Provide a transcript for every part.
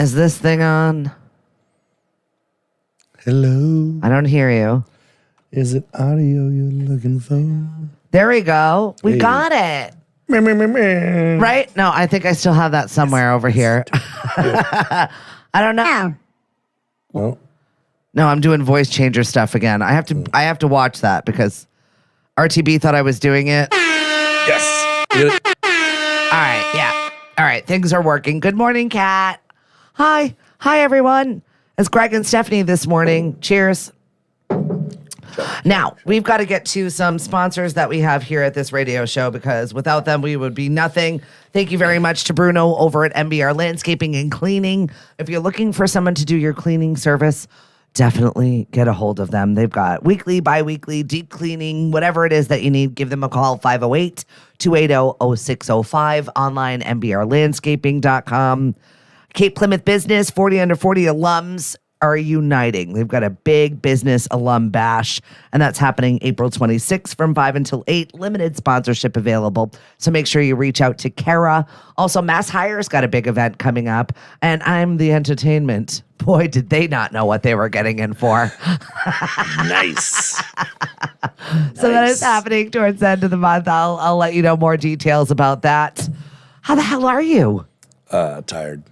Is this thing on? Hello. I don't hear you. Is it audio you're looking for? There we go. We Hey. got it. Right? Right? No, I think I still have that somewhere over here. I don't know. Well, No, I'm doing voice changer stuff again. I have to watch that because RTB thought I was doing it. yes. Get it? All right, yeah. All right, things are working. Good morning, Kat. Hi. Hi, everyone. It's Greg and Stephanie this morning. Cheers. Now, we've got to get to some sponsors that we have here at this radio show because without them, we would be nothing. Thank you very much to Bruno over at MBR Landscaping and Cleaning. If you're looking for someone to do your cleaning service, definitely get a hold of them. They've got weekly, bi-weekly, deep cleaning, whatever it is that you need. Give them a call, 508-280-0605, online, mbrlandscaping.com. Cape Plymouth Business, 40 under 40 alums are uniting. They've got a big business alum bash, and that's happening April 26th from 5 until 8. Limited sponsorship available, so make sure you reach out to Kara. Also, Mass Hire's got a big event coming up, and I'm the entertainment. Boy, did they not know what they were getting in for. Nice. So that is happening towards the end of the month. I'll let you know more details about that. How the hell are you? Tired.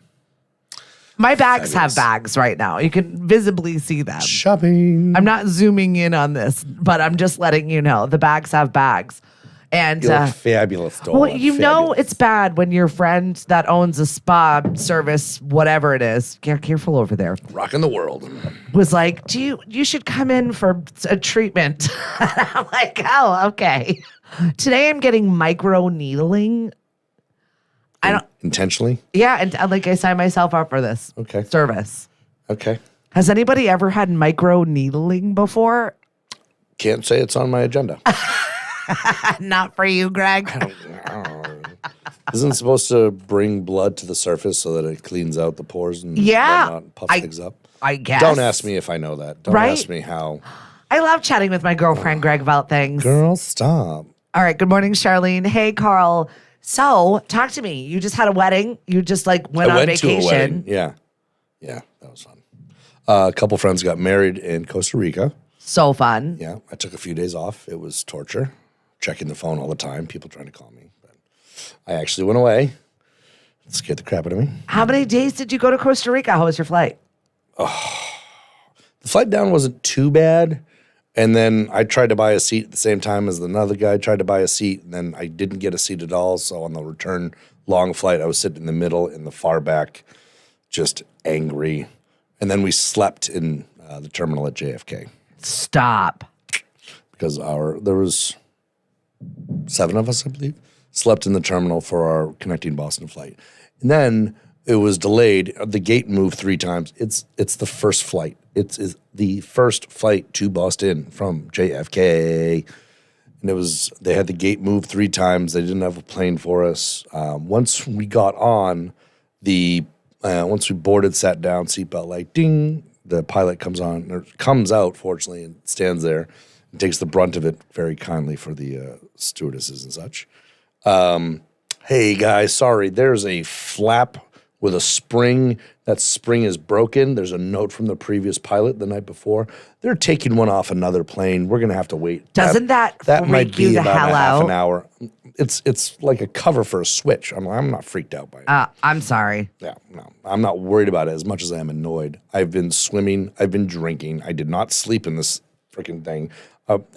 My bags have bags right now. You can visibly see them. Shopping. I'm not zooming in on this, but I'm just letting you know the bags have bags. And You look fabulous, doll. well, you know it's bad when your friend that owns a spa service, whatever it is, careful over there, rocking the world. was like, you should come in for a treatment. I'm like, oh, okay. Today I'm getting micro needling. I don't Intentionally? Yeah, and like I signed myself up for this Okay. service. Okay. Has anybody ever had micro needling before? Can't say it's on my agenda. Not for you, Greg. Isn't it supposed to bring blood to the surface so that it cleans out the pores and whatnot and puffs things up? I guess. Don't ask me if I know that. Don't Right? ask me how. I love chatting with my girlfriend, Greg, about things. Girl, stop. All right. Good morning, Charlene. Hey, Carl. So, talk to me. You just had a wedding. You just like went I on went vacation. to a wedding. Yeah. Yeah, that was fun. A couple friends got married in Costa Rica. So fun. Yeah, I took a few days off. It was torture, checking the phone all the time, people trying to call me. But I actually went away. It scared the crap out of me. How many days did you go to Costa Rica? How was your flight? The flight down wasn't too bad. And then I tried to buy a seat at the same time as another guy tried to buy a seat. And then I didn't get a seat at all. So on the return long flight, I was sitting in the middle in the far back, just angry. And then we slept in the terminal at JFK. Stop. Because there was 7 of us, I believe, slept in the terminal for our connecting Boston flight. And then it was delayed. The gate moved 3 times. It's the first flight. It's the first flight to Boston from JFK. And they had the gate moved 3 times. They didn't have a plane for us. Once we got on, once we boarded, sat down, seatbelt light, ding, the pilot comes out, fortunately, and stands there and takes the brunt of it very kindly for the stewardesses and such. Hey, guys, sorry, there's a flap with a spring. That spring is broken. There's a note from the previous pilot the night before. They're taking one off another plane. We're going to have to wait. Doesn't that might freak you be the about hell half out? an hour. It's like a cover for a switch. I'm not freaked out by it. I'm sorry. Yeah, no, I'm not worried about it as much as I am annoyed. I've been swimming. I've been drinking. I did not sleep in this freaking thing.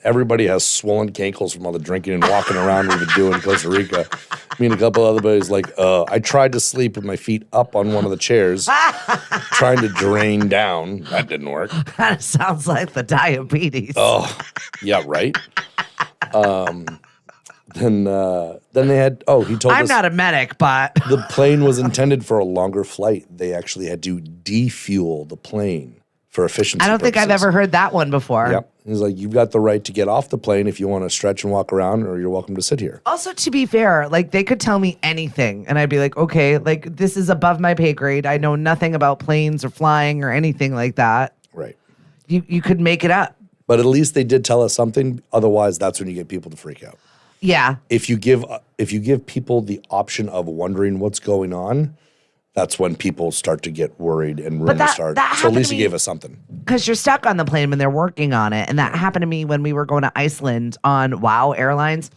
Everybody has swollen cankles from all the drinking and walking around we've been doing in Costa Rica. Me and a couple other buddies, I tried to sleep with my feet up on one of the chairs, trying to drain down. That didn't work. Kind of sounds like the diabetes. Oh, yeah, right. Then they had. Oh, he told us. I'm not a medic, but The plane was intended for a longer flight. They actually had to defuel the plane for efficiency I don't think I've purposes. ever heard that one before. Yep. He's like, you've got the right to get off the plane if you want to stretch and walk around, or you're welcome to sit here. Also, to be fair, like they could tell me anything and I'd be like, okay, like this is above my pay grade. I know nothing about planes or flying or anything like that. Right. You could make it up. But at least they did tell us something. Otherwise, that's when you get people to freak out. Yeah. If you give people the option of wondering what's going on, that's when people start to get worried and rumors that start. So at happened least to he me- gave us something. Because you're stuck on the plane when they're working on it. And that happened to me when we were going to Iceland on WOW Airlines.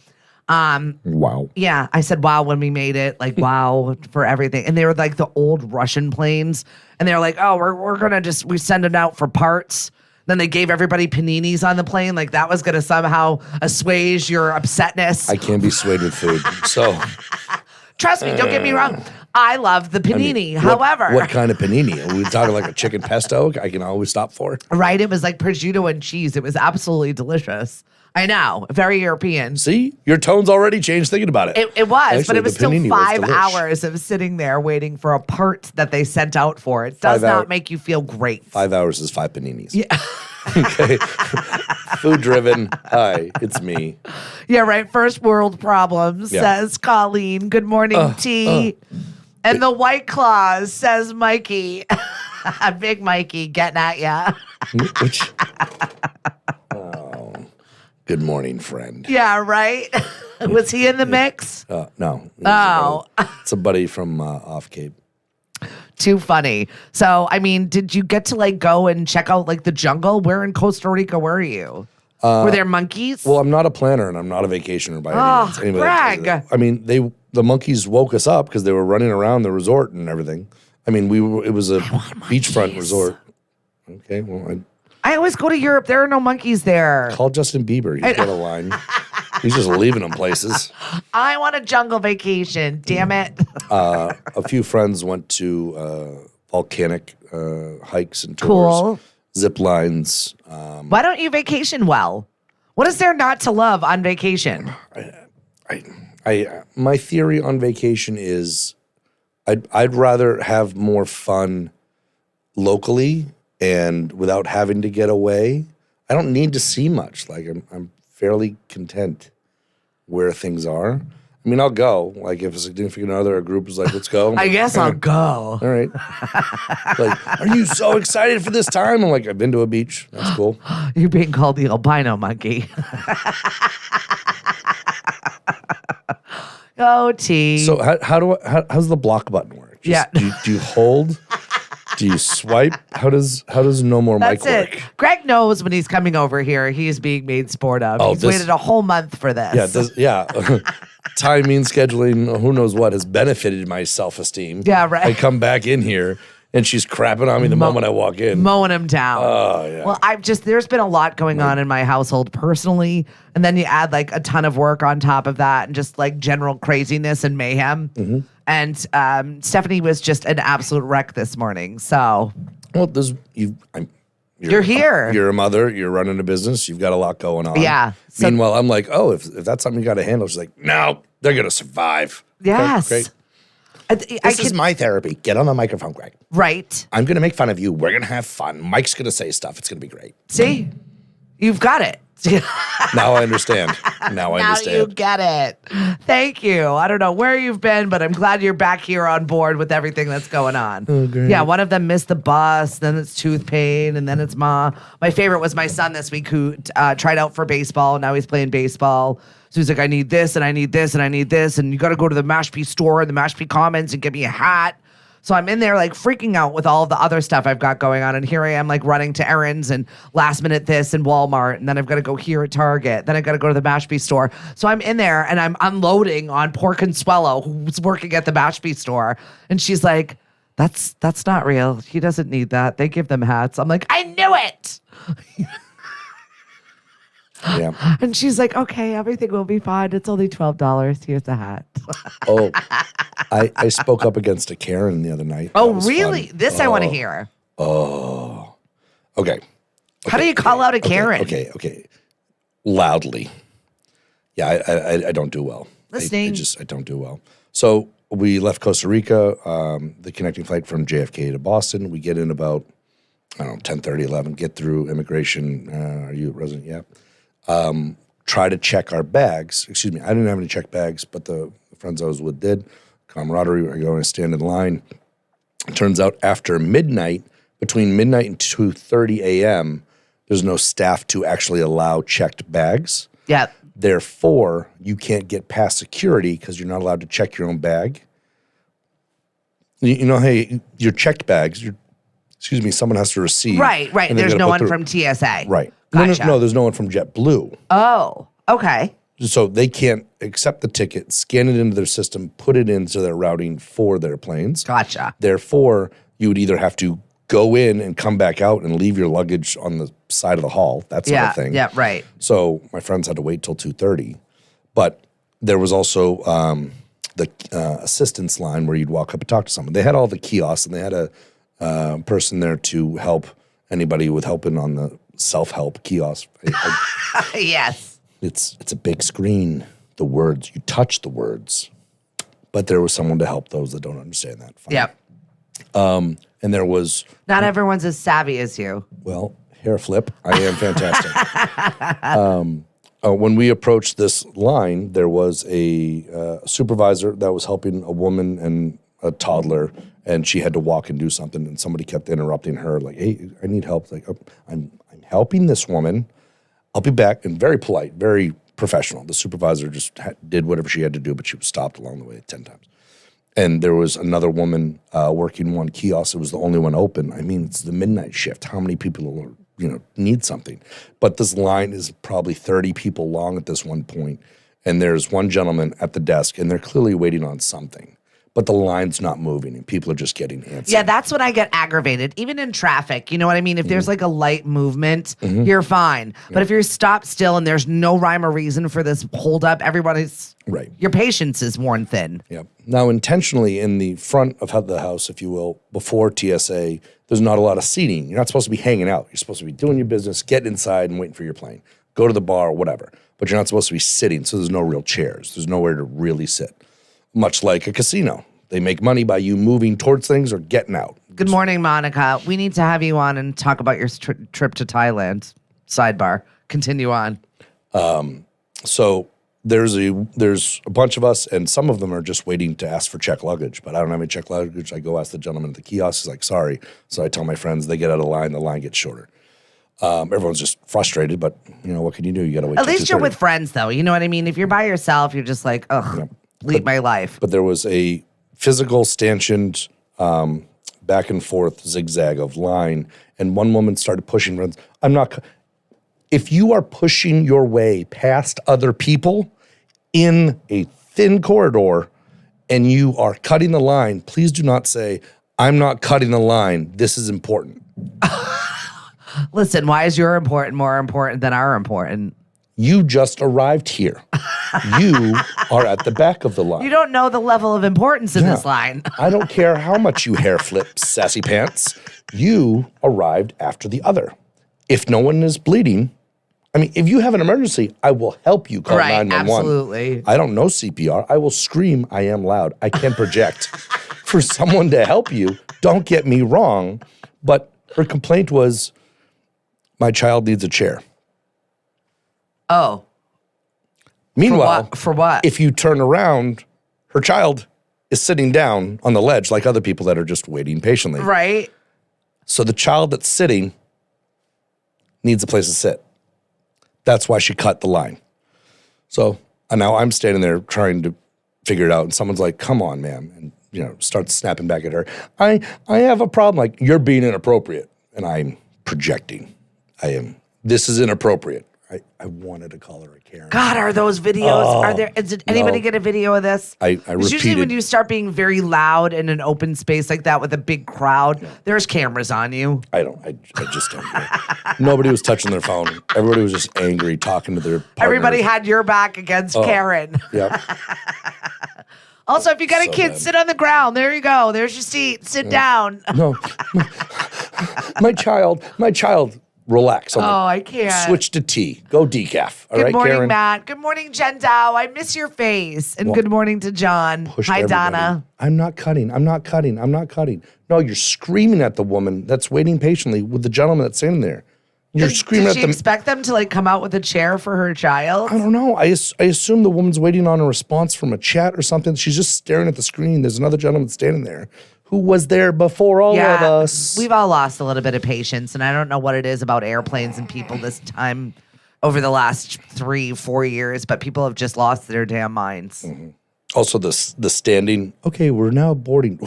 Wow. Yeah, I said wow when we made it, like wow for everything. And they were like the old Russian planes. And they were like, oh, we're going to we send it out for parts. Then they gave everybody paninis on the plane. Like that was going to somehow assuage your upsetness. I can't be swayed with food. So Trust me, don't get me wrong. I love the panini. However, what kind of panini? Are we talking like a chicken pesto? I can always stop for. right? It was like prosciutto and cheese. It was absolutely delicious. I know, very European. See, your tone's already changed thinking about it. It was, but Actually, it was the still panini was 5 delish. hours of sitting there waiting for a part that they sent out for. It does 5 hour- not make you feel great. 5 hours is 5 paninis. Yeah. Okay. Food driven. Hi, it's me. Yeah, right. First world problems, Yeah. says Colleen. Good morning, T. And the White Claws, says Mikey. Big Mikey getting at ya. Which, oh, good morning, friend. Yeah, right. Was he in the mix? No. Oh. It's a buddy from off Cape. Too funny. So, I mean, did you get to like go and check out like the jungle? Where in Costa Rica were you? Were there monkeys? Well, I'm not a planner and I'm not a vacationer by any means. Anybody that tells you Greg. that. I mean, the monkeys woke us up because they were running around the resort and everything. I mean, it was a beachfront resort. Okay, well, I always go to Europe. There are no monkeys there. call Justin Bieber. He's got a line. He's just leaving them places. I want a jungle vacation. Damn it. A few friends went to volcanic hikes and tours, Cool. zip lines. Why don't you vacation well? What is there not to love on vacation? My theory on vacation is I'd rather have more fun locally and without having to get away. I don't need to see much. Like I'm fairly content where things are. I mean, I'll go. Like if a significant other, a group is like, let's go. I'm I like, guess I'll go. all right. Like, are you so excited for this time? I'm like, I've been to a beach. That's cool. You're being called the albino monkey. Oh, T. So how's the block button work? Yeah. Do you hold? Do you swipe? How does No More Mike That's work? it. Greg knows when he's coming over here, he's being made sport of. Oh, he's this- waited a whole month for this. Yeah. Timing, scheduling, who knows what has benefited my self-esteem. Yeah, right. I come back in here and she's crapping on me the moment I walk in. Mowing him down. Oh, yeah. Well, there's been a lot going on in my household personally. And then you add like a ton of work on top of that and just like general craziness and mayhem. Mm-hmm. And Stephanie was just an absolute wreck this morning. So Well, You're here. You're a mother. You're running a business. You've got a lot going on. Yeah. So- Meanwhile, I'm like, oh, if that's something you got to handle, she's like, no, they're gonna survive. Okay, yes. great. I This is my therapy. Get on the microphone, Greg. right. I'm gonna make fun of you. We're gonna have fun. Mike's gonna say stuff. It's gonna be great. See? You've got it. Now I understand. Now I Now you understand. get it. Thank you. I don't know where you've been, but I'm glad you're back here on board with everything that's going on. Oh, great. Yeah, one of them missed the bus, then it's tooth pain, and then it's Ma. My favorite was my son this week who tried out for baseball. Now he's playing baseball. So he's like, I need this, and I need this, and I need this, and you got to go to the Mashpee store and the Mashpee Commons and get me a hat. So I'm in there like freaking out with all of the other stuff I've got going on. And here I am like running to errands and last minute this and Walmart. And then I've got to go here at Target. Then I've got to go to the Mashpee store. So I'm in there and I'm unloading on poor Consuelo, who's working at the Mashpee store. And she's like, that's not real. He doesn't need that. They give them hats. I'm like, I knew it. Yeah. And she's like, okay, everything will be fine. It's only $12. Here's the hat. Oh, I spoke up against a Karen the other night. Oh, That was really? fun. This I want to hear. Okay. How do you call out a Karen? Okay. Loudly. Yeah, I don't do well. Listening. I don't do well. So we left Costa Rica, the connecting flight from JFK to Boston. We get in about, I don't know, 10:30, 11, get through immigration. Are you a resident? Yeah. Try to check our bags. Excuse me, I didn't have any checked bags, but the friends I was with did. Camaraderie, I go and stand in line. It turns out after midnight, between midnight and 2:30 a.m., there's no staff to actually allow checked bags. Yeah. Therefore, you can't get past security because you're not allowed to check your own bag. You know, hey, your checked bags, someone has to receive. Right. and they There's gotta no put one through. from TSA. Right. Gotcha. No, there's no one from JetBlue. Oh, okay. So they can't accept the ticket, scan it into their system, put it into their routing for their planes. Gotcha. Therefore, you would either have to go in and come back out and leave your luggage on the side of the hall. That's not a thing. Yeah, right. So my friends had to wait till 2:30. But there was also the assistance line where you'd walk up and talk to someone. They had all the kiosks, and they had a person there to help anybody with helping on the self-help kiosk. Yes. It's a big screen. The words, you touch the words. But there was someone to help those that don't understand that. Fine. Yep. And there was, Not everyone's as savvy as you. well, hair flip. I am fantastic. When we approached this line, there was a supervisor that was helping a woman and a toddler, and she had to walk and do something, and somebody kept interrupting her, like, hey, I need help. Like, oh, I'm helping this woman. I'll be back. And very polite, very professional. The supervisor just did whatever she had to do, but she was stopped along the way 10 times. And there was another woman working one kiosk. It was the only one open. I mean, it's the midnight shift. How many people need something? But this line is probably 30 people long at this one point. And there's one gentleman at the desk, and they're clearly waiting on something. But the line's not moving, and people are just getting antsy. Yeah, that's when I get aggravated. Even in traffic, you know what I mean? If there's like a light movement, you're fine. But if you're stopped still and there's no rhyme or reason for this holdup, everybody's Right. Your patience is worn thin. Yep. Now, intentionally in the front of the house, if you will, before TSA, there's not a lot of seating. You're not supposed to be hanging out. You're supposed to be doing your business, getting inside and waiting for your plane. Go to the bar, whatever. But you're not supposed to be sitting, so there's no real chairs. There's nowhere to really sit. Much like a casino. They make money by you moving towards things or getting out. Good morning, Monica. We need to have you on and talk about your trip to Thailand. Sidebar. Continue on. So there's a bunch of us, and some of them are just waiting to ask for check luggage. But I don't have any check luggage. I go ask the gentleman at the kiosk. He's like, sorry. So I tell my friends, they get out of line. The line gets shorter. Everyone's just frustrated, but what can you do? You got to wait. At till least you're 2:30. with friends, though. You know what I mean? If you're by yourself, you're just like, ugh, lead my life. But there was a physical stanchioned back and forth zigzag of line, and one woman started pushing runs. If you are pushing your way past other people in a thin corridor and you are cutting the line, please do not say, I'm not cutting the line. This is important. Listen, why is your important more important than our important? You just arrived here. You are at the back of the line. You don't know the level of importance in this Yeah. line. I don't care how much you hair flip, sassy pants. You arrived after the other. If no one is bleeding, if you have an emergency, I will help you call Right, 911. absolutely. I don't know CPR. I will scream, I am loud. I can project for someone to help you. Don't get me wrong. But her complaint was, my child needs a chair. Oh, Meanwhile, for what? if you turn around, her child is sitting down on the ledge like other people that are just waiting patiently. Right? So the child that's sitting needs a place to sit. That's why she cut the line. So and now I'm standing there trying to figure it out, and someone's like, come on, man, and starts snapping back at her. I have a problem. Like, you're being inappropriate. And I'm projecting. This is inappropriate. I wanted to call her a Karen. God, are those videos? Did anybody get a video of this? I It's usually when repeated- you start being very loud in an open space like that with a big crowd, there's cameras on you. I just don't know. Nobody was touching their phone. Everybody was just angry, talking to their partners. Everybody had your back against Karen. Yep. Also, if you got a So kid, bad. sit on the ground. There you go. There's your seat. Sit down. No. my child, relax. I'm like, Oh, I can't. switch to tea. Go decaf. All Good right, morning, Karen? Matt. Good morning, Jen Dow. I miss your face. And good morning to John. Pushed Hi, everybody. Donna. I'm not cutting. No, you're screaming at the woman that's waiting patiently with the gentleman that's standing there. You're screaming Did at she them. expect them to come out with a chair for her child? I don't know. I assume the woman's waiting on a response from a chat or something. She's just staring at the screen. There's another gentleman standing there who was there before all of us. We've all lost a little bit of patience, and I don't know what it is about airplanes and people this time over the last 3-4 years, but people have just lost their damn minds. Also, the standing. Okay, we're now boarding.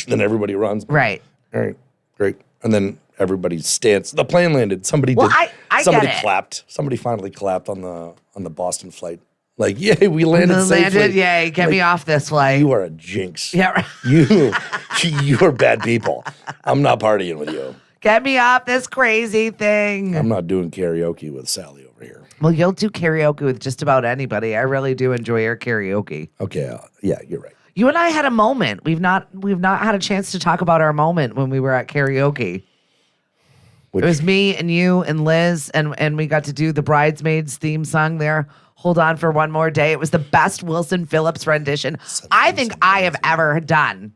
Then everybody runs. Right. All right, great. And then everybody stands. The plane landed. Somebody Well, did. I somebody get it. clapped. Somebody finally clapped on the Boston flight. Like, yay, we landed safely. Yay, get me off this flight. You are a jinx. Yeah, right. You are bad people. I'm not partying with you. Get me off this crazy thing. I'm not doing karaoke with Sally over here. Well, you'll do karaoke with just about anybody. I really do enjoy your karaoke. Okay, yeah, you're right. You and I had a moment. We've not had a chance to talk about our moment when we were at karaoke. It was me and you and Liz, and we got to do the Bridesmaids theme song there. Hold on for one more day. It was the best Wilson Phillips rendition I think I have ever done.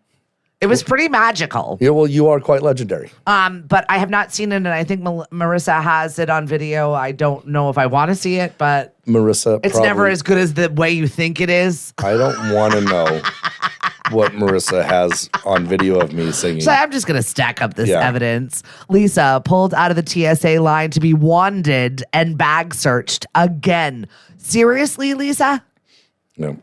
It was pretty magical. Yeah, well, you are quite legendary. But I have not seen it, and I think Marissa has it on video. I don't know if I want to see it, but Marissa, it's never as good as the way you think it is. I don't want to know what Marissa has on video of me singing. So I'm just going to stack up this Yeah. evidence. Lisa pulled out of the TSA line to be wanded and bag searched again. Seriously, Lisa? No.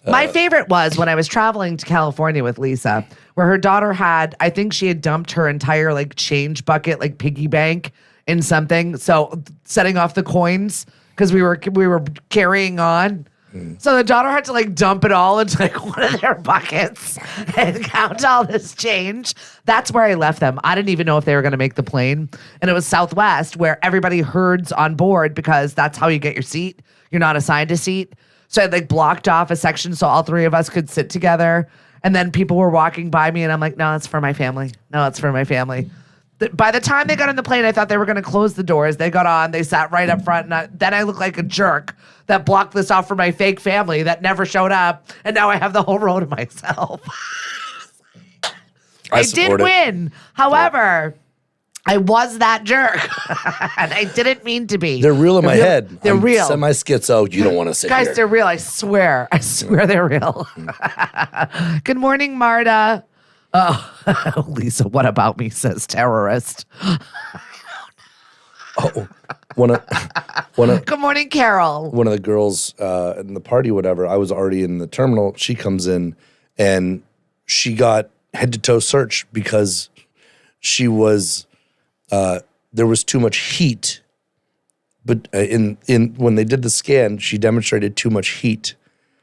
My favorite was when I was traveling to California with Lisa, where her daughter had, I think she had dumped her entire like change bucket, like piggy bank in something. So setting off the coins because we were carrying on. So the daughter had to like dump it all into like one of their buckets and count all this change. That's where I left them. I didn't even know if they were going to make the plane. And it was Southwest where everybody herds on board because that's how you get your seat. You're not assigned a seat. So I like blocked off a section so all three of us could sit together. And then people were walking by me and I'm like, no, it's for my family. No, it's for my family. By the time they got on the plane, I thought they were going to close the doors. They got on, they sat right up front. And then I looked like a jerk that blocked this off for my fake family that never showed up. And now I have the whole row to myself. I did win. However, I was that jerk. And I didn't mean to be. They're real in my head. They're real. Semi-schizo. You don't want to sit Guys, here. they're real. I swear they're real. Good morning, Marta. Oh, Lisa, what about me, says terrorist. Oh, Good morning, Carol. one of the girls in the party, whatever, I was already in the terminal. She comes in and she got head to toe searched because she was there was too much heat. But in when they did the scan, she demonstrated too much heat.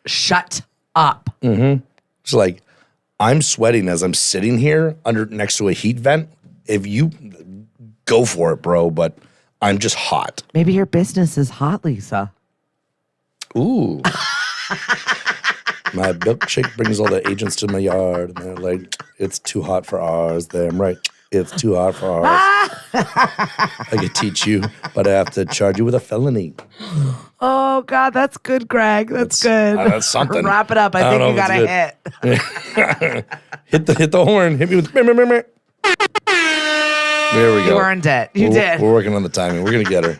Shut up. It's like, I'm sweating as I'm sitting here next to a heat vent. If you go for it, bro, but I'm just hot. Maybe your business is hot, Lisa. Ooh. My milkshake brings all the agents to my yard, and they're like, it's too hot for ours. Damn right. It's too hot for ours. I could teach you, but I have to charge you with a felony. Oh, God, that's good, Greg. That's good. That's something. Wrap it up. I think you got a hit. Hit the horn. Hit me with. There we go. You earned it. You did. We're working on the timing. We're going to get her.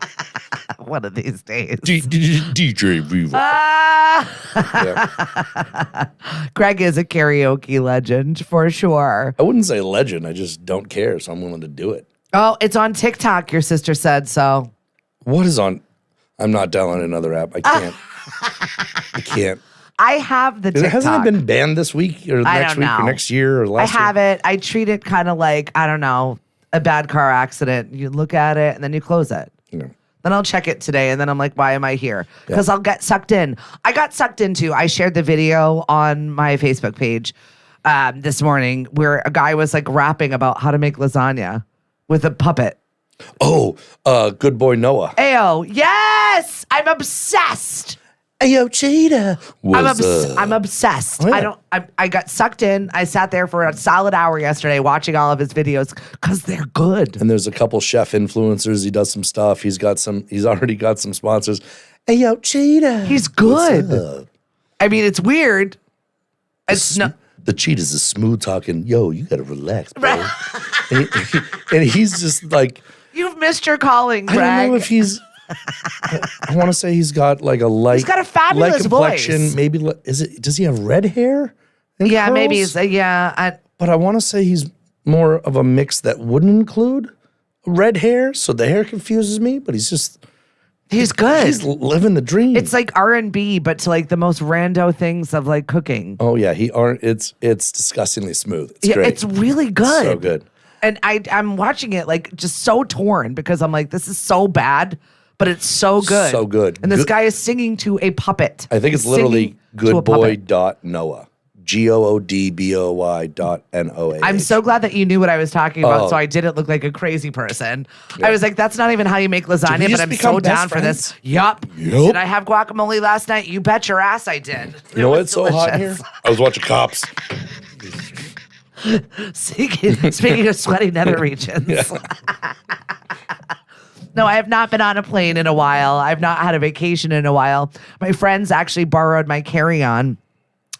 One of these days. DJ Viva. Yeah. Greg is a karaoke legend for sure. I wouldn't say legend. I just don't care, so I'm willing to do it. Oh, it's on TikTok, your sister said so. What is on? I'm not downloading another app. I can't. I can't. I have the TikTok. Hasn't it been banned this week or next week or next year or last year? I have it. I treat it kind of like, I don't know, a bad car accident. You look at it and then you close it. Yeah. Then I'll check it today and then I'm like, why am I here? Because I'll get sucked in. I got sucked into, I shared the video on my Facebook page this morning where a guy was like rapping about how to make lasagna with a puppet. Oh, good boy Noah. Ayo, yes! I'm obsessed. Ayo, Cheetah. I'm obsessed. Oh, yeah. I got sucked in. I sat there for a solid hour yesterday watching all of his videos because they're good. And there's a couple chef influencers. He does some stuff. He's already got some sponsors. Ayo, Cheetah. He's good. What's up? I mean, it's weird. The Cheetah's a smooth talking, yo, you gotta relax, bro. and he's just like, You've missed your calling, Greg. I don't know if he's. I want to say he's got like a light. He's got a fabulous light complexion. voice. Maybe does he have red hair? Yeah, curls? maybe it's But I want to say he's more of a mix that wouldn't include red hair. So the hair confuses me. But he's just He's good. He's living the dream. It's like R&B, but to like the most rando things of like cooking. Oh yeah, it's disgustingly smooth. It's Yeah, great. it's really good. So good. And I'm watching it like just so torn because I'm like, this is so bad, but it's so good. So good. And this Good- guy is singing to a puppet. I think it's He's literally singing to a puppet. goodboy.noah. GOODBOY.NOAH. I'm so glad that you knew what I was talking about, Oh. so I didn't look like a crazy person. I was like, that's not even how you make lasagna, just but I'm become so best down for this. friends? Yup. Yup. Did I have guacamole last night? You bet your ass I did. You know what's so hot here? I was watching Cops. Speaking of sweaty nether regions. No, I have not been on a plane in a while. I've not had a vacation in a while. My friends actually borrowed my carry-on.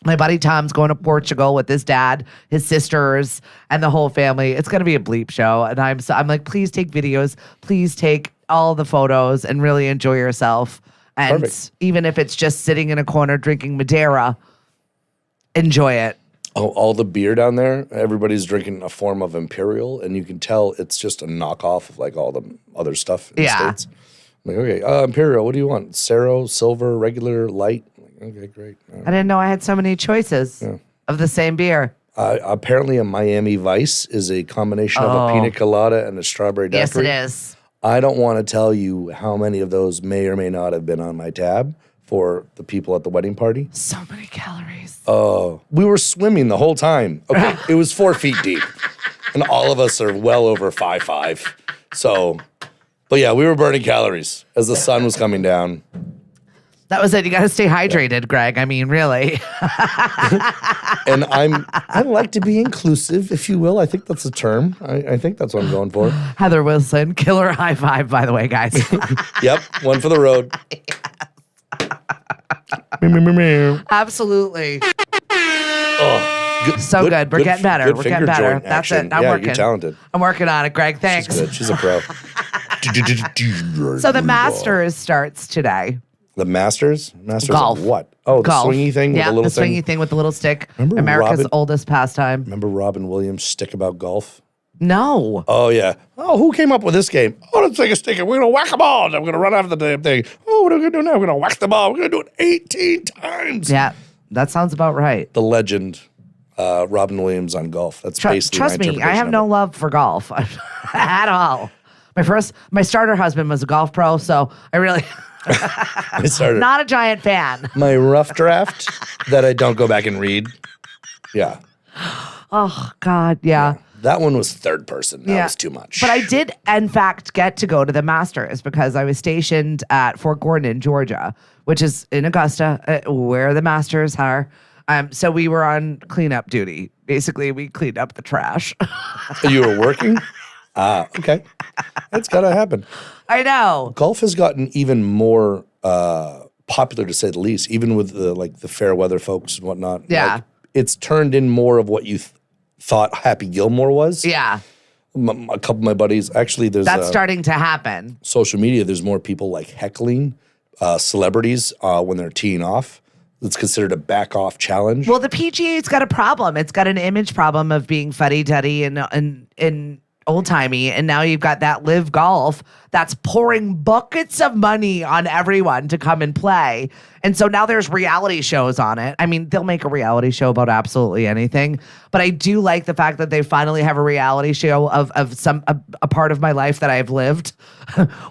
My buddy Tom's going to Portugal with his dad, his sisters, and the whole family. It's going to be a bleep show. And I'm like, please take videos. Please take all the photos and really enjoy yourself. And Perfect. even if it's just sitting in a corner drinking Madeira, enjoy it. Oh, all the beer down there, everybody's drinking a form of Imperial, and you can tell it's just a knockoff of like all the other stuff in Yeah. the States. I'm like, okay, Imperial, what do you want? Cero, silver, regular, light? I'm like, okay, great. All right. I didn't know I had so many choices of the same beer. Apparently, a Miami Vice is a combination of a pina colada and a strawberry daiquiri. Yes, it is. I don't want to tell you how many of those may or may not have been on my tab for the people at the wedding party. So many calories. We were swimming the whole time. Okay, it was 4 feet deep, and all of us are well over 5'5". So, but yeah, we were burning calories as the sun was coming down. That was it. You got to stay hydrated, Greg. I mean, really. And I like to be inclusive, if you will. I think that's a term. I think that's what I'm going for. Heather Wilson, killer high five, by the way, guys. Yep, one for the road. Absolutely. Oh, good, So good. We're getting better. We're getting finger better. joint That's action. it. I'm yeah, working. You're talented. I'm working on it, Greg. Thanks. She's good. She's a pro. So the Masters starts today. The Masters? Masters Golf. of what? Oh, Golf. the swingy thing with Yeah, the little the swingy thing with the little stick. Remember America's Robin- oldest pastime. Remember Robin Williams' stick about golf? No. Oh, yeah. Oh, who came up with this game? Oh, let's take a stick and we're going to whack a ball. And I'm going to run after the damn thing. Oh, what are we going to do now? We're going to whack the ball. We're going to do it 18 times. Yeah, that sounds about right. The legend, Robin Williams on golf. That's basically Trust my me, I interpretation have of no it. love for golf at all. My starter husband was a golf pro, so I really I started not a giant fan. my rough draft that I don't go back and read. Yeah. Oh God, yeah. That one was third person. That Yeah. was too much. But I did, in fact, get to go to the Masters because I was stationed at Fort Gordon, Georgia, which is in Augusta, where the Masters are. So we were on cleanup duty. Basically, we cleaned up the trash. You were working? Okay. That's got to happen. I know. Golf has gotten even more popular, to say the least, even with the fair weather folks and whatnot. Yeah. Like, it's turned in more of what you thought Happy Gilmore was. Yeah, A couple of my buddies, actually, there's that's starting to happen. social media. There's more people like heckling celebrities when they're teeing off. It's considered a back off challenge. Well, the PGA's got a problem. It's got an image problem of being fuddy-duddy and old-timey, and now you've got that Live Golf that's pouring buckets of money on everyone to come and play. And so now there's reality shows on it. I mean, they'll make a reality show about absolutely anything, but I do like the fact that they finally have a reality show of a part of my life that I've lived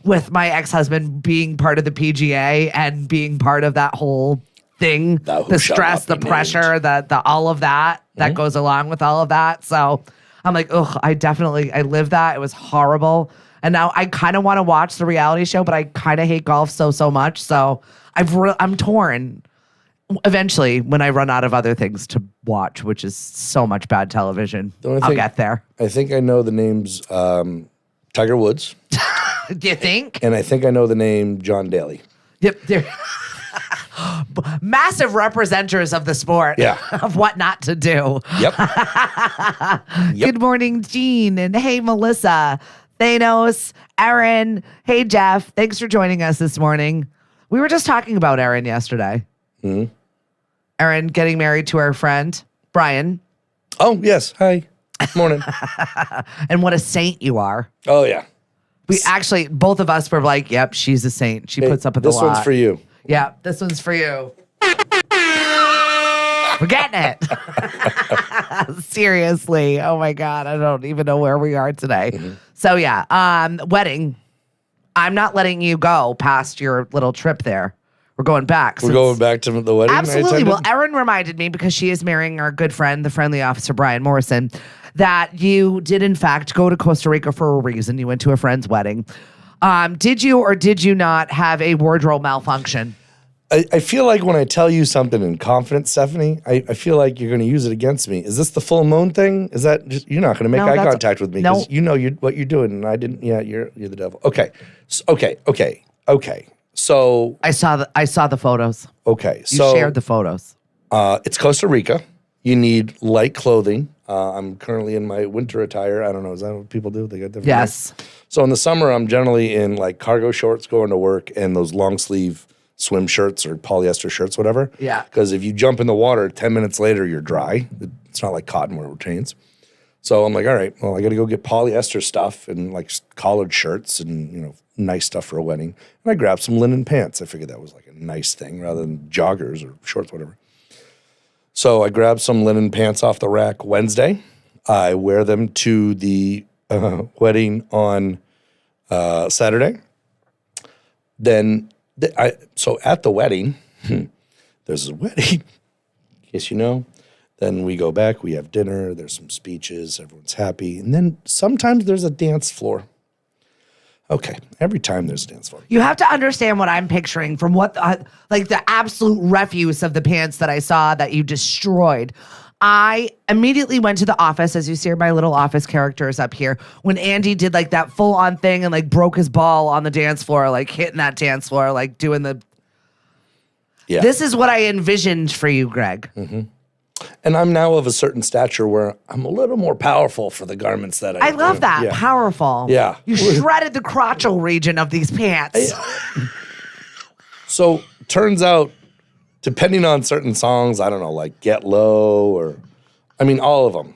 with my ex-husband being part of the PGA and being part of that whole thing, Thou who the shall stress, the not be pressure, the all of that that goes along with all of that. So I'm like, ugh, I lived that. It was horrible. And now I kind of want to watch the reality show, but I kind of hate golf so much. So I'm torn. Eventually, when I run out of other things to watch, which is so much bad television, only I'll thing- get there. I think I know the names Tiger Woods, Do you think? and I think I know the name John Daly. Yep. They're massive representers of the sport. Yeah. Of what not to do. Yep. Good morning, Jean. And hey, Melissa, Thanos, Erin. Hey, Jeff. Thanks for joining us this morning. We were just talking about Erin yesterday. Mm-hmm. Erin getting married to our friend, Brian. Oh, yes. Hi. Morning. And what a saint you are. Oh, yeah. We actually, both of us were like, "Yep, she's a saint. She puts up with a lot." This one's for you. Yeah, this one's for you. We're getting it. Seriously. Oh my God. I don't even know where we are today. Mm-hmm. So yeah, wedding. I'm not letting you go past your little trip there. We're going back. We're going back to the wedding. I Absolutely. attended? Well, Erin reminded me, because she is marrying our good friend, the friendly officer, Brian Morrison, that you did in fact go to Costa Rica for a reason. You went to a friend's wedding. Did you or did you not have a wardrobe malfunction? I feel like when I tell you something in confidence, Stephanie, I feel like you're going to use it against me. Is this the full moon thing? Is that just, you're not going to make eye contact with me because you know what you're doing, and I didn't. Yeah, you're the devil. Okay, okay. So I saw the photos. Okay, You so shared the photos. it's Costa Rica. You need light clothing. I'm currently in my winter attire. I don't know. Is that what people do? They got different. Yes. So in the summer, I'm generally in like cargo shorts going to work and those long sleeve swim shirts or polyester shirts, whatever. Yeah. Because if you jump in the water, 10 minutes later, you're dry. It's not like cotton where it retains. So I'm like, all right, well, I got to go get polyester stuff and like collared shirts and, nice stuff for a wedding. And I grabbed some linen pants. I figured that was like a nice thing rather than joggers or shorts, whatever. So I grabbed some linen pants off the rack Wednesday. I wear them to the wedding on Saturday. Then, so at the wedding, there's a wedding, in case you know. Then we go back, we have dinner, there's some speeches, everyone's happy. And then sometimes there's a dance floor. Okay, every time there's a dance floor. You have to understand what I'm picturing from what, like the absolute refuse of the pants that I saw that you destroyed. I immediately went to the office, as you see my little office characters up here, when Andy did like that full on thing and like broke his ball on the dance floor, like hitting that dance floor, like doing the. Yeah. This is what I envisioned for you, Greg. Mm-hmm. And I'm now of a certain stature where I'm a little more powerful for the garments that I love that. Yeah. Powerful. Yeah. You shredded the crotchal region of these pants. So turns out, depending on certain songs, I don't know, like Get Low all of them.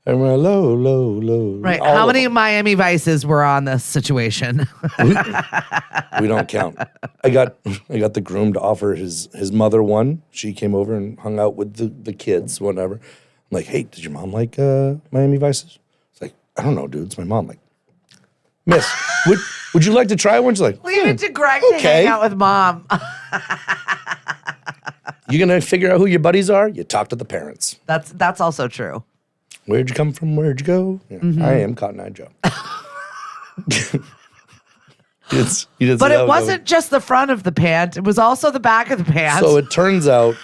And we're low, low, low. Right. How many Miami Vices were on this situation? We don't count. I got the groom to offer his mother one. She came over and hung out with the kids, whatever. I'm like, hey, did your mom like Miami Vices? It's like, I don't know, dude. It's my mom. Like, miss, would you like to try one? She's like, Leave it to Greg to hang out with mom. You gonna figure out who your buddies are? You talk to the parents. That's also true. Where'd you come from? Where'd you go? Yeah, I am Cotton Eye Joe. But it wasn't just the front of the pant. It was also the back of the pant. So it turns out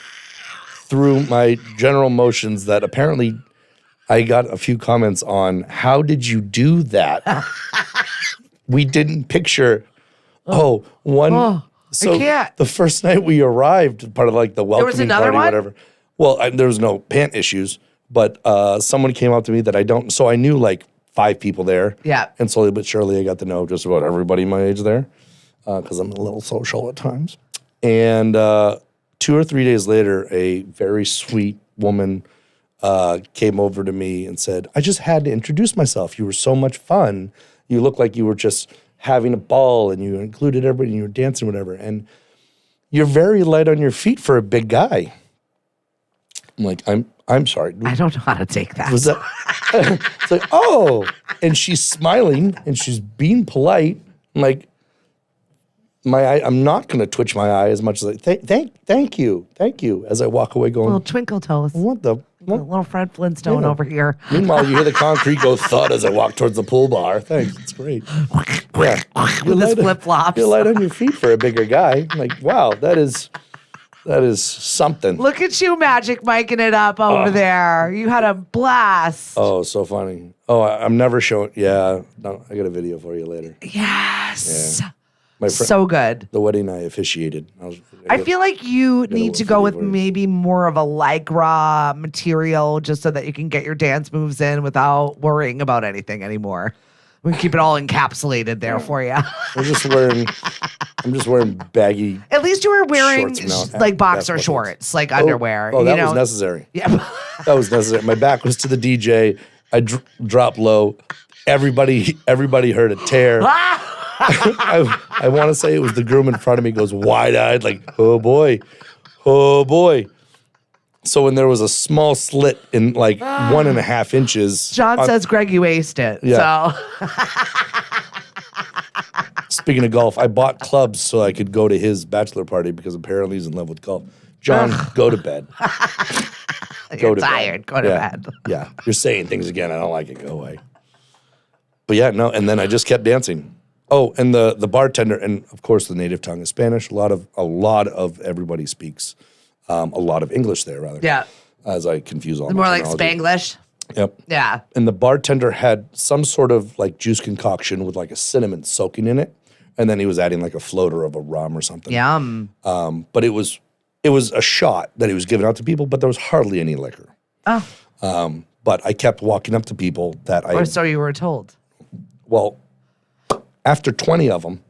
through my general motions that apparently I got a few comments on how did you do that? We didn't picture, so I can't. the first night we arrived, part of like the welcoming another party, one? whatever. Well, there was no pant issues, but someone came up to me that so I knew like 5 people there. Yeah. And slowly but surely I got to know just about everybody my age there because I'm a little social at times. And 2 or 3 days later, a very sweet woman came over to me and said, I just had to introduce myself. You were so much fun. You looked like you were just having a ball and you included everybody and you were dancing, whatever. And you're very light on your feet for a big guy. I'm like, I'm sorry. I don't know how to take that. Was that? It's like, oh, and she's smiling and she's being polite. I'm like, I'm not going to twitch my eye as much as thank you, as I walk away going, Little twinkle toes. what the? Little Fred Flintstone over here. Meanwhile, you hear the concrete go thud as I walk towards the pool bar. Thanks, it's great. Yeah, With his flip-flops. You're light on your feet for a bigger guy. I'm like, wow, that is something. Look at you, Magic Miking it up over there. You had a blast. Oh, so funny. Oh, I'm never showing. Yeah, no, I got a video for you later. Yes. Yeah. My friend, So good. the wedding I officiated. I feel like you need to go with video for you. maybe more of a Lycra material just so that you can get your dance moves in without worrying about anything anymore. We can keep it all encapsulated there for you. I'm just wearing baggy. At least you were wearing shorts now. like boxer Basketball shorts, like underwear. Oh, that you know? was necessary. Yeah. That was necessary. My back was to the DJ. I dropped low. Everybody heard a tear. I want to say it was the groom in front of me goes wide-eyed, like, oh boy. So when there was a small slit in like 1.5 inches. John says, Greg, you aced it. Yeah. So Speaking of golf, I bought clubs so I could go to his bachelor party because apparently he's in love with golf. John, go to bed. you're tired. Go to Yeah. bed. Yeah. You're saying things again. I don't like it. Go away. But yeah, no. And then I just kept dancing. Oh, and the bartender, and of course the native tongue is Spanish. A lot of everybody speaks a lot of English there, rather. Yeah. As I confuse all. More my like terminology. Spanglish. Yep. Yeah. And the bartender had some sort of like juice concoction with like a cinnamon soaking in it, and then he was adding like a floater of a rum or something. Yum. But it was a shot that he was giving out to people, but there was hardly any liquor. Oh. But I kept walking up to people that Or so you were told. well, after 20 of them,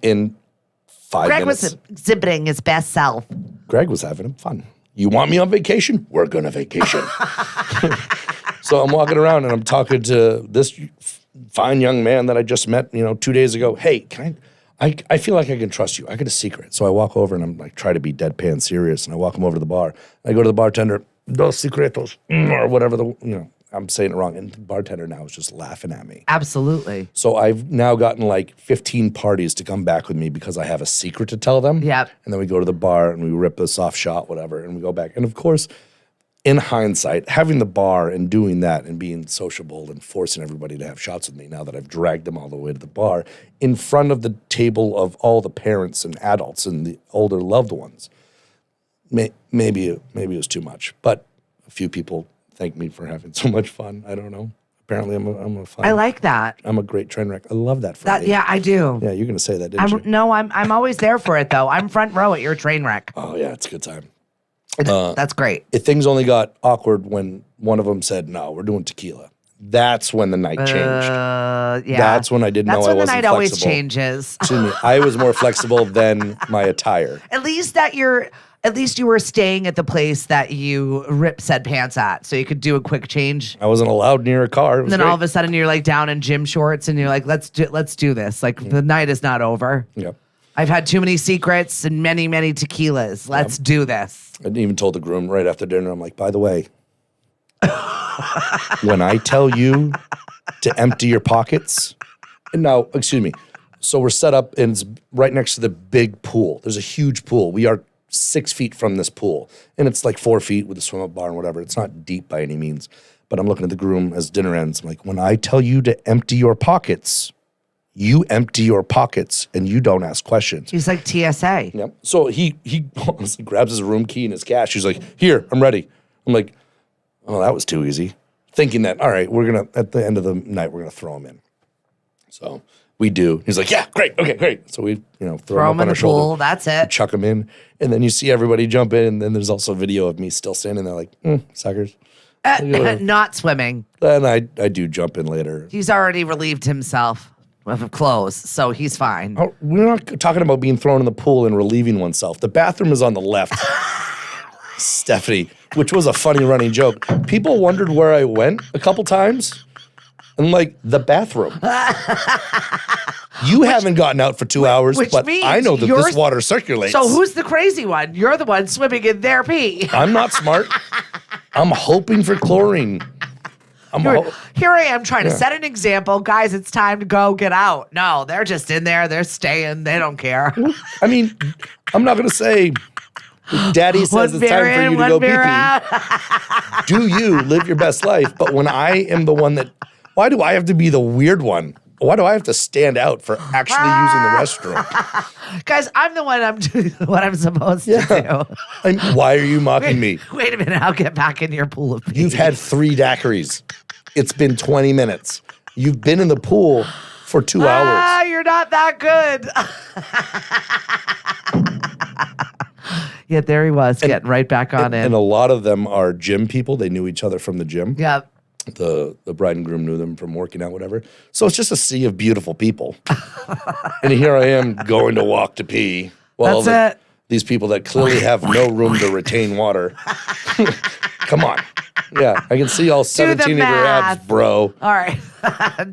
in 5 Greg minutes, was exhibiting his best self. Greg was having fun. You want me on vacation? We're going to vacation. So I'm walking around and I'm talking to this fine young man that I just met, 2 days ago. Hey, I feel like I can trust you. I got a secret. So I walk over and I'm like, try to be deadpan serious. And I walk him over to the bar. I go to the bartender, dos secretos, or whatever I'm saying it wrong. And the bartender now is just laughing at me. Absolutely. So I've now gotten like 15 parties to come back with me because I have a secret to tell them. Yep. And then we go to the bar and we rip a soft shot, whatever, and we go back. And of course, in hindsight, having the bar and doing that and being sociable and forcing everybody to have shots with me now that I've dragged them all the way to the bar in front of the table of all the parents and adults and the older loved ones, maybe it was too much. But a few people thank me for having so much fun. I don't know. Apparently, I'm a fun. I like that. I'm a great train wreck. I love that. Friday. Yeah, I do. Yeah, you're gonna say that, didn't you? No, I'm always there for it though. I'm front row at your train wreck. Oh yeah, it's a good time. That's great. Things only got awkward when one of them said, "No, we're doing tequila." That's when the night changed. Yeah. That's when I didn't know I wasn't That's when the night always flexible. changes. Excuse me. I was more flexible than my attire. At least you were staying at the place that you ripped said pants at, so you could do a quick change. I wasn't allowed near a car. It was And then great. all of a sudden you're like down in gym shorts, and you're like, let's do this. Like the night is not over. Yep. I've had too many secrets and many, many tequilas. Let's do this. I even told the groom right after dinner, I'm like, by the way, when I tell you to empty your pockets, and now, excuse me, so we're set up and it's right next to the big pool. There's a huge pool. We are 6 feet from this pool, and it's like 4 feet with a swim up bar and whatever. It's not deep by any means, but I'm looking at the groom as dinner ends. I'm like, when I tell you to empty your pockets, you empty your pockets and you don't ask questions. He's like TSA. Yep. So he honestly grabs his room key and his cash. He's like, here, I'm ready. I'm like, oh, that was too easy. Thinking that, all right, at the end of the night, we're going to throw him in. So we do. He's like, yeah, great. Okay, great. So we, throw him Throw up him on in our the shoulder. pool. That's it. Chuck him in. And then you see everybody jump in. And then there's also a video of me still standing there like, suckers. Not swimming. Then I do jump in later. He's already relieved himself of clothes, so he's fine. Oh, we're not talking about being thrown in the pool and relieving oneself. The bathroom is on the left. Stephanie, which was a funny running joke. People wondered where I went a couple times. I'm like, the bathroom. You haven't gotten out for 2 hours, which but means I know that you're- this water circulates. So who's the crazy one? You're the one swimming in their pee. I'm not smart. I'm hoping for chlorine. Here I am trying to set an example. Guys, it's time to go get out. No, they're just in there. They're staying. They don't care. I mean, I'm not going to say, Daddy says it's time for you to go pee-pee. Do you live your best life? But when I am the one that, why do I have to be the weird one? Why do I have to stand out for actually using the restroom? Guys, I'm the one I'm doing what I'm supposed to do. Why are you mocking me? Wait a minute. I'll get back in your pool of pee. You've had 3 daiquiris. It's been 20 minutes. You've been in the pool for 2 hours. You're not that good. Yet there he was, getting right back on in. And a lot of them are gym people. They knew each other from the gym. Yep. The bride and groom knew them from working out, whatever. So it's just a sea of beautiful people. And here I am going to walk to pee. Well, That's it. These people that clearly have no room to retain water. Come on. Yeah, I can see all 17 of your abs, math. bro. All right.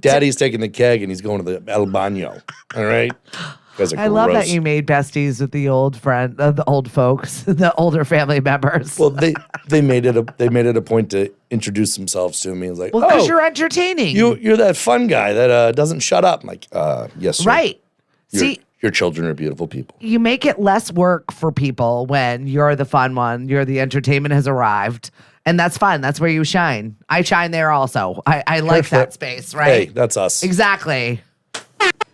Daddy's taking the keg and he's going to the El Baño. All right? You guys are I love that gross. you made besties with the old the old folks, the older family members. Well, they made it a point to introduce themselves to me. It's like, Well, because oh, you're entertaining. you're that fun guy that doesn't shut up. I'm like, yes, sir. Right. See, Your children are beautiful people. you make it less work for people when you're the fun one. You're the entertainment has arrived. And that's fun. That's where you shine. I shine there also. I like that space, Hey, right? that's us. Exactly.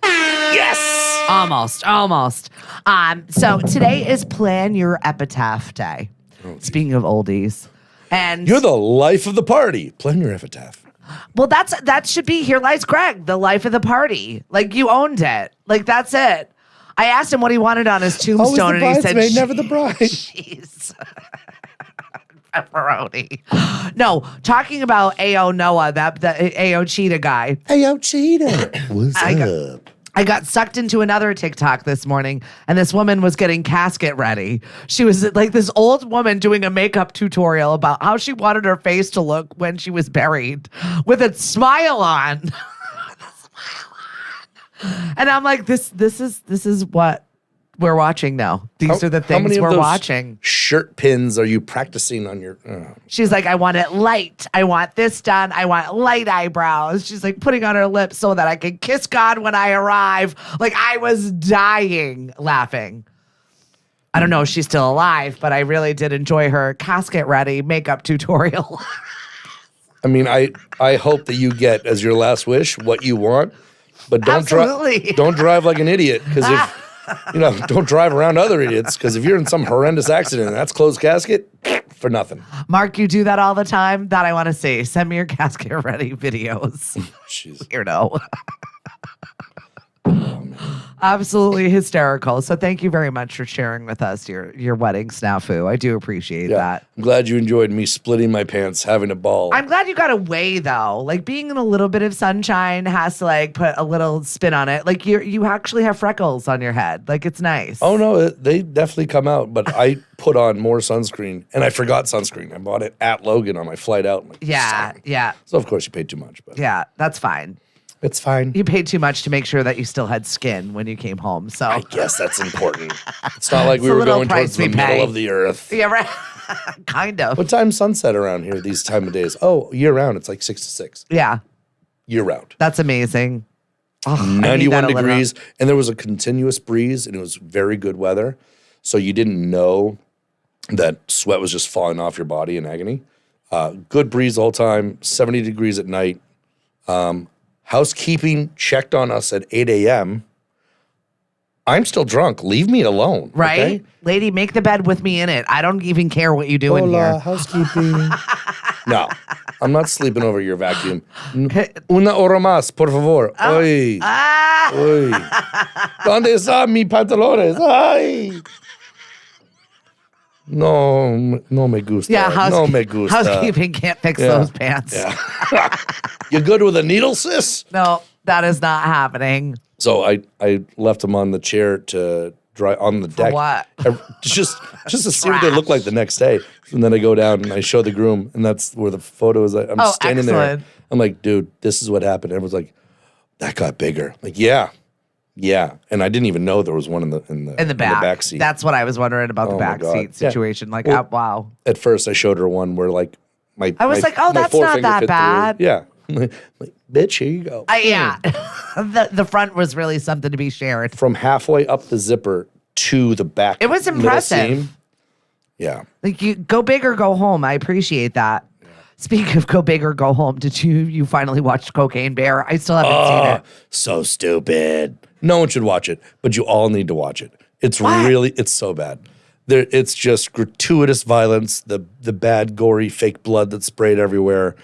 Yes. Almost. So today is Plan Your Epitaph Day. Speaking of oldies. And You're the life of the party. Plan your epitaph. well, that should be Here Lies Greg, the life of the party. Like you owned it. Like that's it. I asked him what he wanted on his tombstone, and he said, never the bride. "Jeez, pepperoni." No, talking about A.O. Noah, the A.O. Cheetah guy. Hey, yo, cheater. What's up? I got sucked into another TikTok this morning, and this woman was getting casket ready. She was like this old woman doing a makeup tutorial about how she wanted her face to look when she was buried with a smile on. And I'm like, this is what we're watching now. These are the How things many of we're those watching. shirt pins are you practicing on your? She's like, I want it light. I want this done. I want light eyebrows. She's like putting on her lips so that I can kiss God when I arrive. Like I was dying laughing. I don't know if she's still alive, but I really did enjoy her casket ready makeup tutorial. I mean, I hope that you get as your last wish what you want, but Absolutely. don't drive like an idiot because if don't drive around other idiots because if you're in some horrendous accident and that's closed casket for nothing. Mark, you do that all the time? That I want to see. Send me your casket ready videos. Jeez. Weirdo. Absolutely hysterical. So thank you very much for sharing with us your wedding snafu. I do appreciate Yeah. that. I'm glad you enjoyed me splitting my pants, having a ball. I'm glad you got away though. Like being in a little bit of sunshine has to like put a little spin on it. Like you actually have freckles on your head. Like it's nice. Oh no, they definitely come out. But I put on more sunscreen, and I forgot sunscreen. I bought it at Logan on my flight out. I'm like, Yeah, "Son." yeah, So of course you paid too much, but yeah. That's fine. it's fine. You paid too much to make sure that you still had skin when you came home. So I guess that's important. It's not like we a were little going price towards the we pay. middle of the earth. yeah, right. Kind of. What time's sunset around here these time of days? Oh, year round. It's like 6 to 6. Yeah, Year round. that's amazing. Oh, I need 91 that a little. degrees. And there was a continuous breeze and it was very good weather. So you didn't know that sweat was just falling off your body in agony. Good breeze the whole time, 70 degrees at night. Housekeeping checked on us at 8 a.m. I'm still drunk. Leave me alone. Right? Okay? Lady, make the bed with me in it. I don't even care what you do in here. housekeeping. No, I'm not sleeping over your vacuum. Una hora más, por favor. Oy. Ah! Oy. ¿Dónde están mis pantalones? Ay. No, no me gusta. Yeah, no me gusta. housekeeping can't fix those pants. Yeah. You good with a needle, sis? No, that is not happening. So I left them on the chair to dry on the deck. what? Just to see what they look like the next day. And then I go down and I show the groom, and that's where the photo is. I'm standing excellent. there. I'm like, dude, this is what happened. Everyone's like, that got bigger. I'm like, yeah. And I didn't even know there was one in the back seat. That's what I was wondering about the Oh my back God. seat Yeah. situation. Like, Well, wow. At first, I showed her one where like I was like, oh, my that's not forefinger that fit bad. through. Yeah. Like, bitch, here you go. Yeah. the front was really something to be shared. From halfway up the zipper to the back. It was middle impressive. seam. Yeah. Like you go big or go home. I appreciate that. Speaking of go big or go home, did you finally watch Cocaine Bear? I still haven't seen it. So stupid. No one should watch it, but you all need to watch it. It's it's so bad. It's just gratuitous violence, the bad, gory, fake blood that's sprayed everywhere.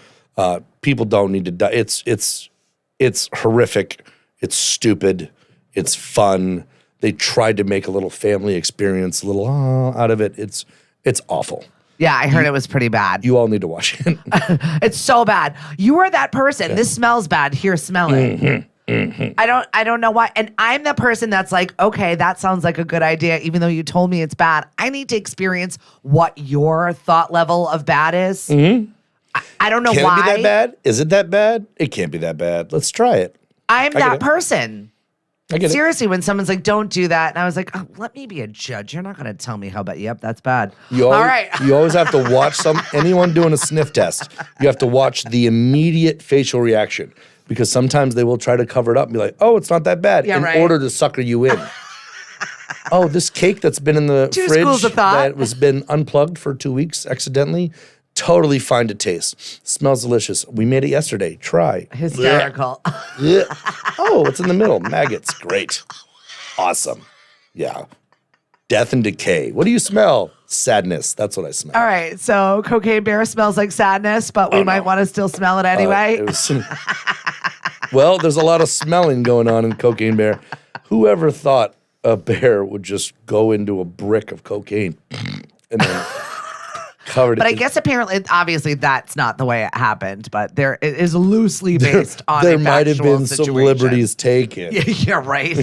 People don't need to die. It's horrific. It's stupid. It's fun. They tried to make a little family experience, a little out of it. It's awful. Yeah, I heard it was pretty bad. You all need to watch it. It's so bad. You are that person. This smells bad. Here, smell it. I don't know why. And I'm the person that's like, okay, that sounds like a good idea, even though you told me it's bad. I need to experience what your thought level of bad is. I don't know Can why. it be that bad? Is it that bad? It can't be that bad. Let's try it. I'm get that it. person. I get it. Seriously, when someone's like, don't do that. And I was like, oh, let me be a judge. You're not going to tell me how bad. Yep, that's bad. All right. You always have to watch anyone doing a sniff test. You have to watch the immediate facial reaction because sometimes they will try to cover it up and be like, oh, it's not that bad in order to sucker you in. Oh, this cake that's been in the Two fridge schools of thought. that was been unplugged for 2 weeks accidentally, totally fine to taste. Smells delicious. We made it yesterday. Try. Hysterical. Yeah. Oh, it's in the middle. Maggots. Great. Awesome. Yeah. Death and decay. What do you smell? Sadness. That's what I smell. All right. So Cocaine Bear smells like sadness, but we might want to still smell it anyway. Well, there's a lot of smelling going on in Cocaine Bear. Whoever thought a bear would just go into a brick of cocaine and then covered it? But I guess apparently, obviously, that's not the way it happened. But it is loosely based on there a might have factual been some situation. liberties taken. Yeah, right.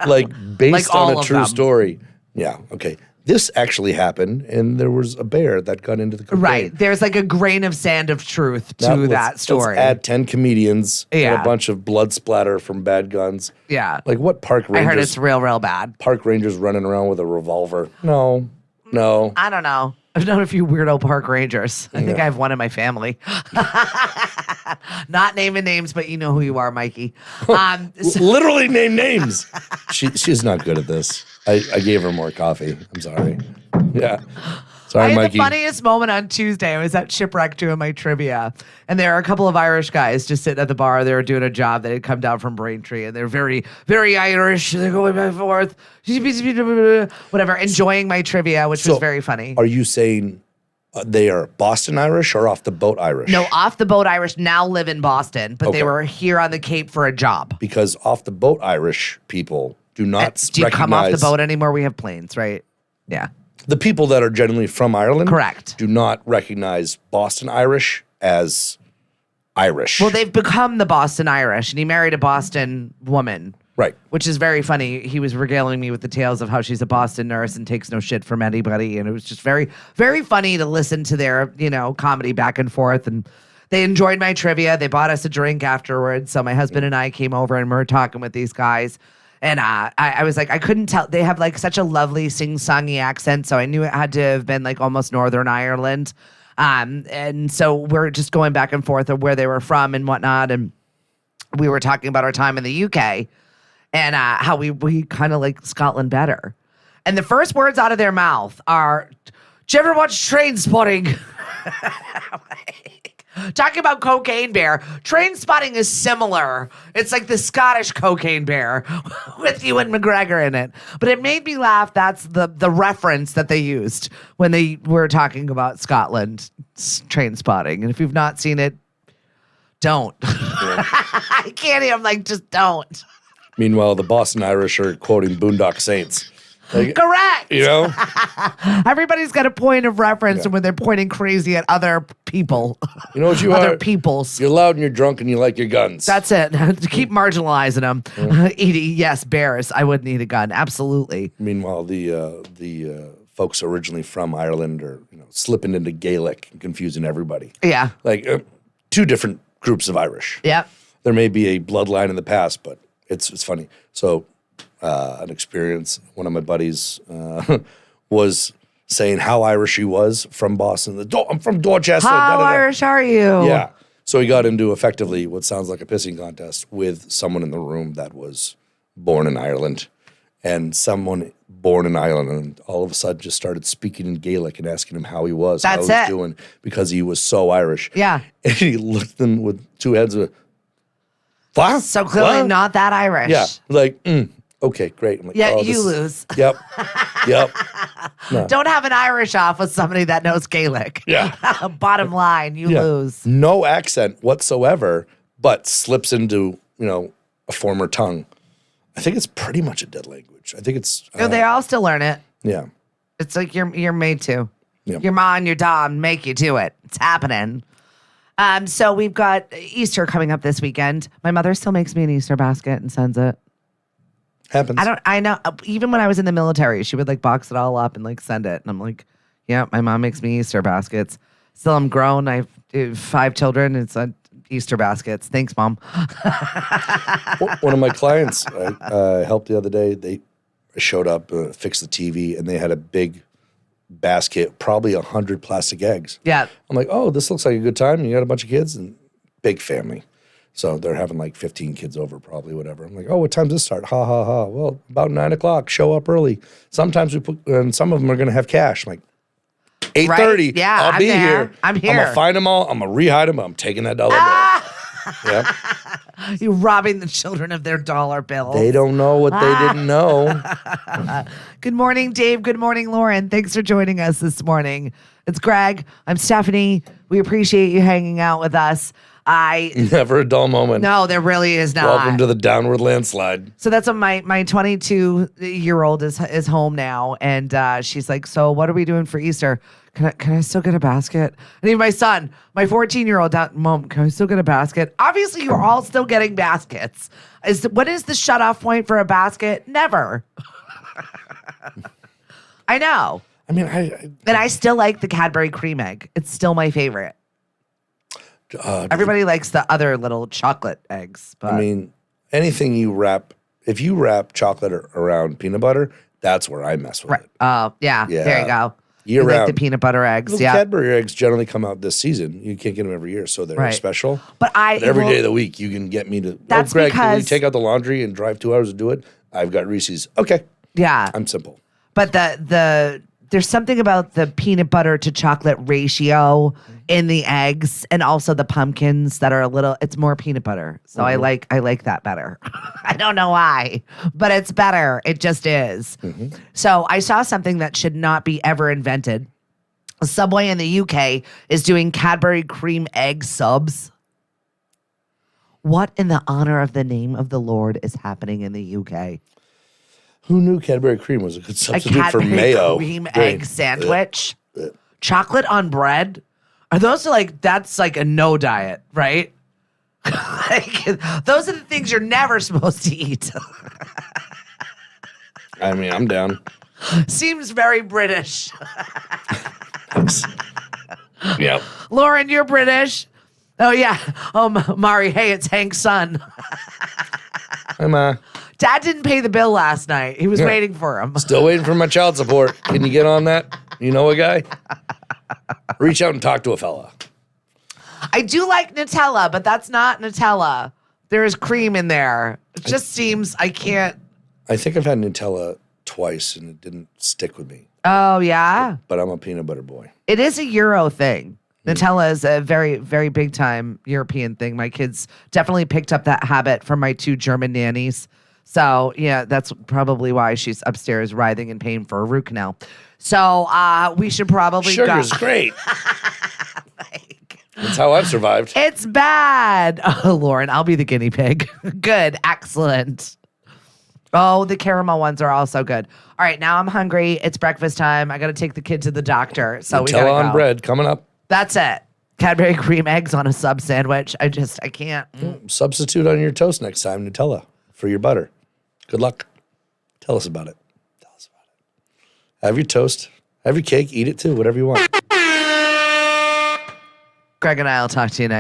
Like based Like on all a of true them. story. Yeah. Okay. This actually happened, and there was a bear that got into the cocaine. Right. There's like a grain of sand of truth to that story. Let's add 10 comedians and Yeah. a bunch of blood splatter from bad guns. Yeah. Like what park I heard rangers? it's real bad. Park rangers running around with a revolver. No. I don't know. I've known a few weirdo park rangers. I think I have one in my family. Not naming names, but you know who you are, Mikey. Literally name names. She's not good at this. I gave her more coffee. I'm sorry. Yeah. Sorry, I had Mikey. the funniest moment on Tuesday. I was at Shipwreck doing my trivia, and there are a couple of Irish guys just sitting at the bar. They were doing a job. They had come down from Braintree, and they're very, very Irish. They're going back and forth, whatever, enjoying my trivia, which was very funny. Are you saying they are Boston Irish or off the boat Irish? No, off the boat Irish now live in Boston, but they Okay. were here on the Cape for a job. Because off the boat Irish people do not Do you come off the recognize boat anymore? We have planes, right? Yeah. the people that are generally from Ireland. Correct. Do not recognize Boston Irish as Irish. Well, they've become the Boston Irish, and he married a Boston woman. Right. Which is very funny. He was regaling me with the tales of how she's a Boston nurse and takes no shit from anybody. And it was just very, very funny to listen to their, comedy back and forth. And they enjoyed my trivia. They bought us a drink afterwards. So my husband and I came over and we were talking with these guys. And I was like, I couldn't tell. They have like such a lovely sing-songy accent. So I knew it had to have been like almost Northern Ireland. And so we're just going back and forth of where they were from and whatnot. And we were talking about our time in the UK. And how we kind of like Scotland better. And the first words out of their mouth are, "Did you ever watch Train Spotting?" Talking about Cocaine Bear. Train Spotting is similar. It's like the Scottish Cocaine Bear with Ewan McGregor in it. But it made me laugh. That's the reference that they used when they were talking about Scotland, Train Spotting. And if you've not seen it, don't. I can't even, like, just don't. Meanwhile, the Boston Irish are quoting Boondock Saints. Like, Correct. you know? Everybody's got a point of reference when they're pointing crazy at other people. You know what you Other are? peoples. You're loud and you're drunk and you like your guns. That's it. Keep marginalizing them. Edie, yes, bears. I would need a gun. Absolutely. Meanwhile, the folks originally from Ireland are slipping into Gaelic and confusing everybody. Yeah. Like two different groups of Irish. Yep. There may be a bloodline in the past, but it's funny. So an experience, one of my buddies was saying how Irish he was from Boston. I'm from Dorchester. How da-da-da." Irish are you? Yeah. So he got into effectively what sounds like a pissing contest with someone in the room that was born in Ireland. And someone born in Ireland and all of a sudden just started speaking in Gaelic and asking him how he was, That's how he was it. doing, because he was so Irish. Yeah. And he looked at them with two heads of, what? So clearly What? not that Irish. Yeah. Like, okay, great. I'm like, Yeah, oh, you this- lose. Yep. Yep. Don't have an Irish off with somebody that knows Gaelic. Yeah. Bottom line, you Yeah. lose. No accent whatsoever, but slips into, a former tongue. I think it's pretty much a dead language. I think it's, No, they all still learn it. yeah. It's like you're made to. Yep. Your mom and your dad make you do it. It's happening. So we've got Easter coming up this weekend. My mother still makes me an Easter basket and sends it. Happens. I know. Even when I was in the military, she would like box it all up and like send it. And I'm like, yeah, my mom makes me Easter baskets. Still, I'm grown. I have 5 children. It's Easter baskets. Thanks, Mom. One of my clients I helped the other day, they showed up, fixed the TV, and they had a big basket, probably 100 plastic eggs. Yeah. I'm like, oh, this looks like a good time. You got a bunch of kids and big family. So they're having like 15 kids over, probably, whatever. I'm like, oh, what time does this start? Ha, ha, ha. Well, about 9 o'clock. Show up early. Sometimes we put, and some of them are going to have cash. I'm like, 8:30. Right? Yeah, I'll I'm be there. here. I'm here. I'm going to find them all. I'm going to re-hide them. I'm taking that dollar bill. Yep. You're robbing the children of their dollar bills. They don't know what they didn't know. Good morning, Dave. Good morning, Lauren. Thanks for joining us this morning. It's Greg. I'm Stephanie. We appreciate you hanging out with us. Never a dull moment. No, there really is not. Welcome to the downward landslide. So that's what my 22-year-old is home now, and she's like, so what are we doing for Easter? Can I still get a basket? And even my son, my 14-year-old, Mom, can I still get a basket? Obviously, you're all still getting baskets. What is the shutoff point for a basket? Never. I know. I mean, And I still like the Cadbury cream egg. It's still my favorite. Everybody likes the other little chocolate eggs. But I mean, anything you wrap, if you wrap chocolate around peanut butter, that's where I mess with it. Yeah, there you go. Year You like round. the peanut butter eggs. Well, Yeah. Cadbury eggs generally come out this season. You can't get them every year, so they're Right. special. But every day of the week, you can get me to. That's Greg, can you because- take out the laundry and drive 2 hours to do it? I've got Reese's. Okay, Yeah. I'm simple. But there's something about the peanut butter to chocolate ratio in the eggs and also the pumpkins that are it's more peanut butter. So I like that better. I don't know why, but it's better. It just is. So I saw something that should not be ever invented. Subway in the UK is doing Cadbury cream egg subs. What in the honor of the name of the Lord is happening in the UK? Who knew Cadbury cream was a good A substitute for Cadbury mayo? cream Great. egg sandwich, chocolate on bread. Are those that's like a no diet, right? Like, those are the things you're never supposed to eat. I mean, I'm down. Seems very British. Yep. Lauren, you're British. Oh yeah. Oh, Mari, hey, it's Hank's son. I'm Dad didn't pay the bill last night. He was waiting for him. still waiting for my child support. Can you get on that? You know a guy? Reach out and talk to a fella. I do like Nutella, but that's not Nutella. There is cream in there. It just seems I can't. I think I've had Nutella twice and it didn't stick with me. Oh, yeah? But I'm a peanut butter boy. It is a Euro thing. Nutella is a very, very big time European thing. My kids definitely picked up that habit from my 2 German nannies. So, yeah, that's probably why she's upstairs writhing in pain for a root canal. So, we should probably Sugar's great. That's how I've survived. It's bad. Oh, Lauren, I'll be the guinea pig. Good. Excellent. Oh, the caramel ones are also good. All right, now I'm hungry. It's breakfast time. I got to take the kid to the doctor. So we got to Nutella go. on bread coming up. That's it. Cadbury cream eggs on a sub sandwich. I can't. Substitute on your toast next time, Nutella, for your butter. Good luck. Tell us about it. Have your toast. Have your cake. Eat it too. Whatever you want. Greg and I will talk to you next.